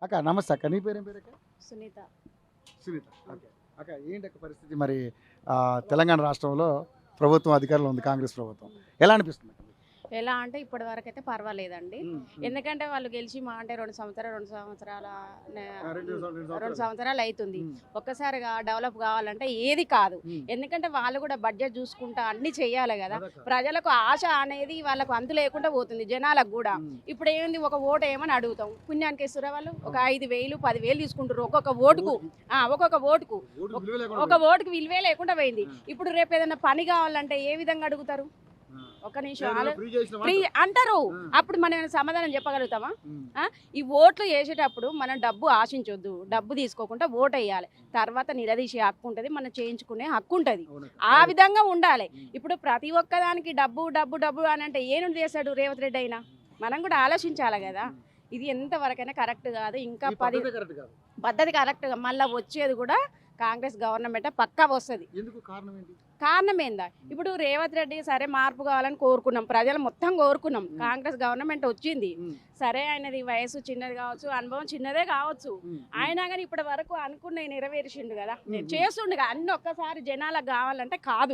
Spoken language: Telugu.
అక్క నమస్తే అక్క, నీ పేరేం పేరు అక్క? సునీత. సునీత. ఓకే అక్క, ఏంటి అక్క పరిస్థితి మరి తెలంగాణ రాష్ట్రంలో ప్రభుత్వం అధికారంలో ఉంది, కాంగ్రెస్ ప్రభుత్వం, ఎలా అనిపిస్తుంది? ఎలా అంటే ఇప్పటి వరకు అయితే పర్వాలేదండి. ఎందుకంటే వాళ్ళు గెలిచి మా అంటే 2 సంవత్సరాలు అవుతుంది. ఒక్కసారిగా డెవలప్ కావాలంటే ఏది కాదు. ఎందుకంటే వాళ్ళు కూడా బడ్జెట్ చూసుకుంటా అన్ని చెయ్యాలి కదా. ప్రజలకు ఆశ అనేది వాళ్ళకు అంతు లేకుండా పోతుంది, జనాలకు కూడా. ఇప్పుడు ఏంది, ఒక ఓటు ఏమని అడుగుతాం, పుణ్యానికి ఇస్తురా వాళ్ళు ఒక 5,000 10,000 తీసుకుంటారు ఒక్కొక్క ఓటుకు. ఒక ఓటుకు విలువే లేకుండా పోయింది. ఇప్పుడు రేపు ఏదైనా పని కావాలంటే ఏ విధంగా అడుగుతారు? ఒక నిమిషం ఫ్రీ అంటారు. అప్పుడు మనం సమాధానం చెప్పగలుగుతామా? ఈ ఓట్లు వేసేటప్పుడు మనం డబ్బు ఆశించొద్దు, డబ్బు తీసుకోకుండా ఓటు వేయాలి. తర్వాత నిలదీసే హక్కు ఉంటుంది, మనం చేయించుకునే హక్కు ఉంటుంది. ఆ విధంగా ఉండాలి. ఇప్పుడు ప్రతి ఒక్కదానికి డబ్బు డబ్బు డబ్బు అని అంటే ఏనుండి చేశాడు రేవంత్ రెడ్డి అయినా? మనం కూడా ఆలోచించాలి కదా. ఇది ఎంతవరకైనా కరెక్ట్ కాదు. ఇంకా పద్ధతి కరెక్ట్. మళ్ళీ వచ్చేది కూడా కాంగ్రెస్ గవర్నమెంట్ పక్కా వస్తుంది. కారణం ఏందా? ఇప్పుడు రేవంత్ రెడ్డి సరే మార్పు కావాలని కోరుకున్నాం, ప్రజలు మొత్తం కోరుకున్నాం. కాంగ్రెస్ గవర్నమెంట్ వచ్చింది సరే, ఆయనది వయసు చిన్నది కావచ్చు, అనుభవం చిన్నదే కావచ్చు, అయినా కానీ ఇప్పటి వరకు అనుకున్నవి నెరవేర్చిండు కదా, చేస్తుండగా అన్ని ఒక్కసారి జనాలకు కావాలంటే కాదు.